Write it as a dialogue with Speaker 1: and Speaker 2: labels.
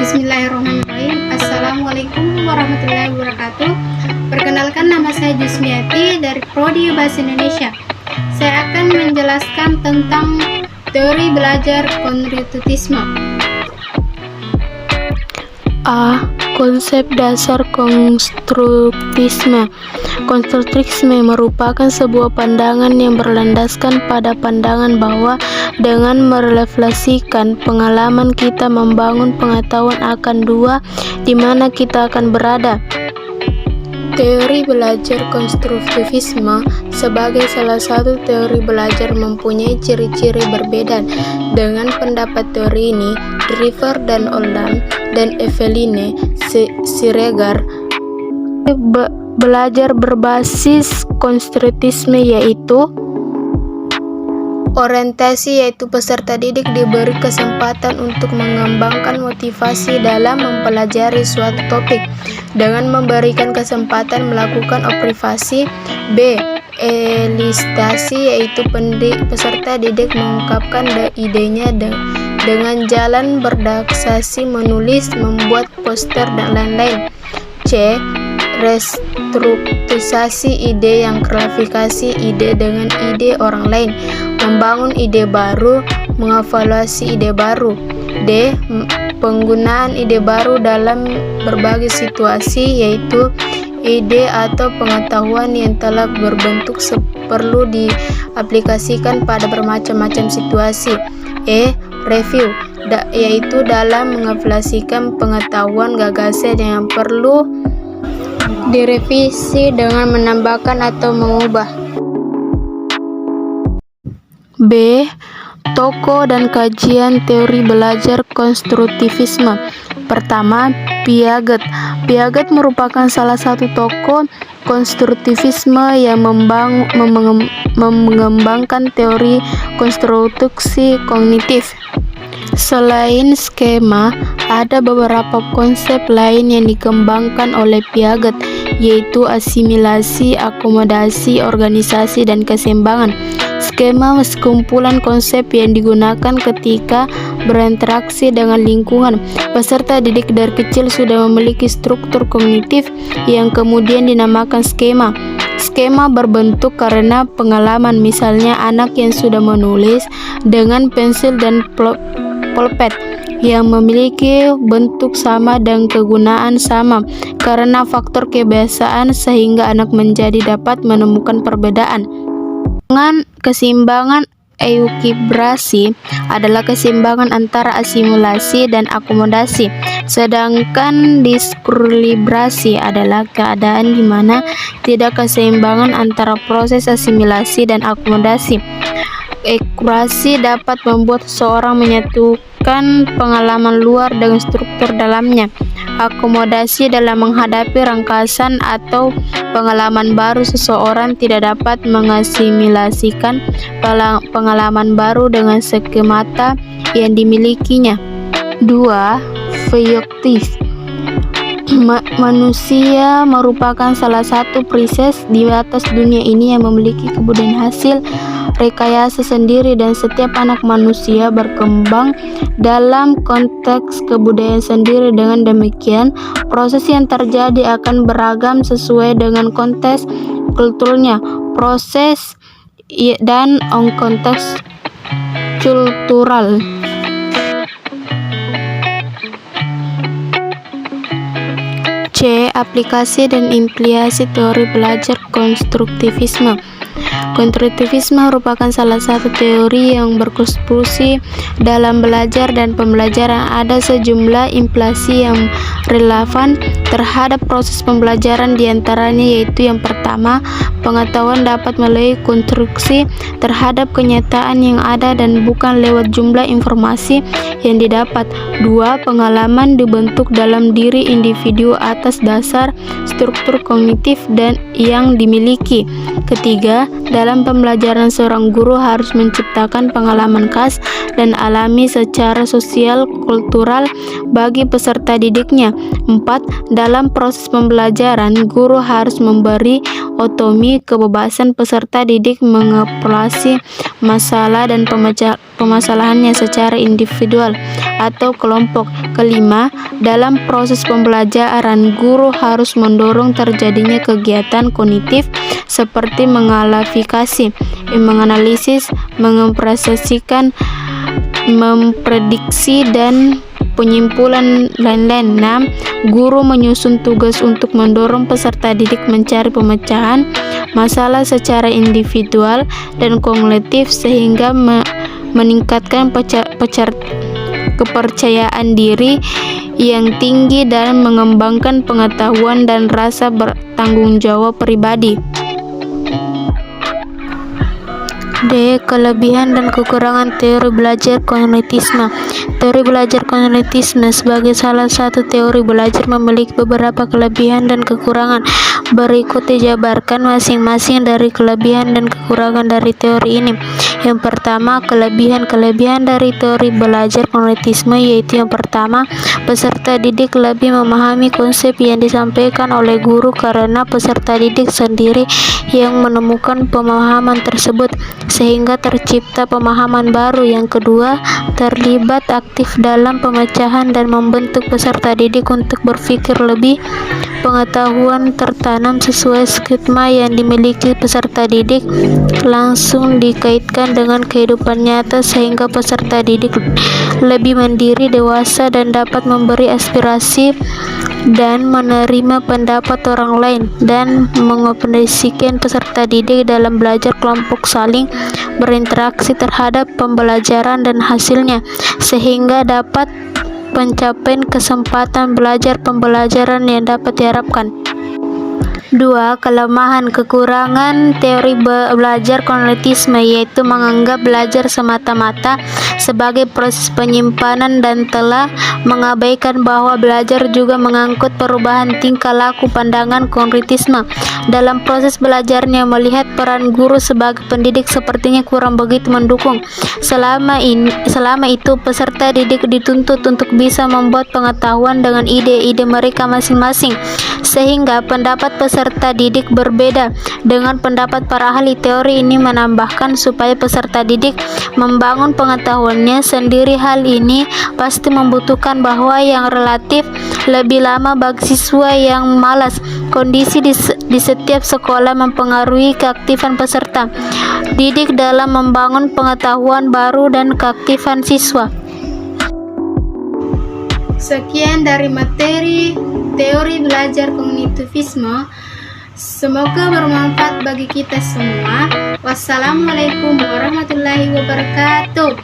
Speaker 1: Bismillahirrahmanirrahim. Assalamualaikum warahmatullahi wabarakatuh. Perkenalkan, nama saya Jusmiati dari Prodi Bahasa Indonesia. Saya akan menjelaskan tentang teori belajar konstruktivisme.
Speaker 2: A. Konsep dasar konstruktivisme. Konstruktivisme merupakan sebuah pandangan yang berlandaskan pada pandangan bahwa dengan merefleksikan pengalaman kita membangun pengetahuan akan dua di mana kita akan berada. Teori belajar konstruktivisme sebagai salah satu teori belajar mempunyai ciri-ciri berbeda dengan pendapat teori ini. Driver dan Oldham dan Eveline Siregar belajar berbasis konstruktivisme yaitu orientasi, yaitu peserta didik diberi kesempatan untuk mengembangkan motivasi dalam mempelajari suatu topik dengan memberikan kesempatan melakukan observasi. B. Elisitasi, yaitu peserta didik mengungkapkan idenya dengan jalan berdasari menulis, membuat poster, dan lain-lain. C. Restrukturisasi ide yang klarifikasi ide dengan ide orang lain, membangun ide baru, mengevaluasi ide baru. D. Penggunaan ide baru dalam berbagai situasi, yaitu ide atau pengetahuan yang telah berbentuk perlu diaplikasikan pada bermacam-macam situasi. E. Review, yaitu dalam mengevaluasikan pengetahuan gagasan yang perlu direvisi dengan menambahkan atau mengubah. B. Tokoh dan kajian teori belajar konstruktivisme. Pertama, Piaget. Piaget merupakan salah satu tokoh konstruktivisme yang mengembangkan teori konstruksi kognitif. Selain skema, ada beberapa konsep lain yang dikembangkan oleh Piaget, yaitu asimilasi, akomodasi, organisasi, dan keseimbangan. Skema sekumpulan konsep yang digunakan ketika berinteraksi dengan lingkungan. Peserta didik dari kecil sudah memiliki struktur kognitif yang kemudian dinamakan skema. Skema berbentuk karena pengalaman, misalnya anak yang sudah menulis dengan pensil dan pulpen yang memiliki bentuk sama dan kegunaan sama karena faktor kebiasaan, sehingga anak menjadi dapat menemukan perbedaan. Dengan keseimbangan eukibrasi adalah keseimbangan antara asimilasi dan akomodasi, sedangkan diskulibrasi adalah keadaan di mana tidak keseimbangan antara proses asimilasi dan akomodasi. Eukibrasi dapat membuat seseorang menyatukan pengalaman luar dengan struktur dalamnya. Akomodasi dalam menghadapi rangkasan atau pengalaman baru, seseorang tidak dapat mengasimilasikan pengalaman baru dengan skemata yang dimilikinya. 2. Feoktis. Manusia merupakan salah satu spesies di atas dunia ini yang memiliki kebudayaan hasil rekayasa sendiri, dan setiap anak manusia berkembang dalam konteks kebudayaan sendiri. Dengan demikian, proses yang terjadi akan beragam sesuai dengan konteks kulturnya, proses dan konteks kultural. C. Aplikasi dan implikasi teori belajar konstruktivisme. Konstruktivisme merupakan salah satu teori yang berkontribusi dalam belajar dan pembelajaran. Ada sejumlah implikasi yang relevan terhadap proses pembelajaran, diantaranya yaitu yang pertama, pengetahuan dapat melalui konstruksi terhadap kenyataan yang ada dan bukan lewat jumlah informasi yang didapat. 2. Pengalaman dibentuk dalam diri individu atas dasar struktur kognitif dan yang dimiliki. Ketiga, dalam pembelajaran seorang guru harus menciptakan pengalaman khas dan alami secara sosial kultural bagi peserta didiknya. 4. Dalam proses pembelajaran, guru harus memberi otonomi kebebasan peserta didik mengeksplorasi masalah dan permasalahannya secara individual atau kelompok. Kelima, dalam proses pembelajaran, guru harus mendorong terjadinya kegiatan kognitif seperti mengalafisasi, menganalisis, menginterpretasikan, memprediksi, dan penyimpulan lain-lain. 6. Guru menyusun tugas untuk mendorong peserta didik mencari pemecahan masalah secara individual dan kolektif sehingga meningkatkan kepercayaan diri yang tinggi dan mengembangkan pengetahuan dan rasa bertanggung jawab pribadi. D. Kelebihan dan kekurangan teori belajar kognitisme. Teori belajar kognitisme sebagai salah satu teori belajar memiliki beberapa kelebihan dan kekurangan. Berikut dijabarkan masing-masing dari kelebihan dan kekurangan dari teori ini. Yang pertama, kelebihan dari teori belajar kognitisme yaitu yang pertama, peserta didik lebih memahami konsep yang disampaikan oleh guru karena peserta didik sendiri yang menemukan pemahaman tersebut sehingga tercipta pemahaman baru. Yang kedua, terlibat aktif dalam pemecahan dan membentuk peserta didik untuk berpikir lebih. Pengetahuan tertanam sesuai skema yang dimiliki peserta didik langsung dikaitkan dengan kehidupan nyata sehingga peserta didik lebih mandiri, dewasa, dan dapat memberi aspirasi dan menerima pendapat orang lain, dan mengoperasikan peserta didik dalam belajar kelompok saling berinteraksi terhadap pembelajaran dan hasilnya sehingga dapat pencapaian kesempatan belajar pembelajaran yang dapat diharapkan. 2. Kelemahan kekurangan teori belajar kognitisme yaitu menganggap belajar semata-mata sebagai proses penyimpanan dan telah mengabaikan bahwa belajar juga mengangkut perubahan tingkah laku. Pandangan kognitisme dalam proses belajarnya melihat peran guru sebagai pendidik sepertinya kurang begitu mendukung. Selama itu peserta didik dituntut untuk bisa membuat pengetahuan dengan ide-ide mereka masing-masing sehingga pendapat peserta didik berbeda dengan pendapat para ahli. Teori ini menambahkan supaya peserta didik membangun pengetahuannya sendiri. Hal ini pasti membutuhkan bahwa yang relatif lebih lama bagi siswa yang malas. Kondisi di setiap sekolah mempengaruhi keaktifan peserta didik dalam membangun pengetahuan baru dan keaktifan siswa.
Speaker 1: Sekian dari materi teori belajar kognitivisme. Semoga bermanfaat bagi kita semua. Wassalamualaikum warahmatullahi wabarakatuh.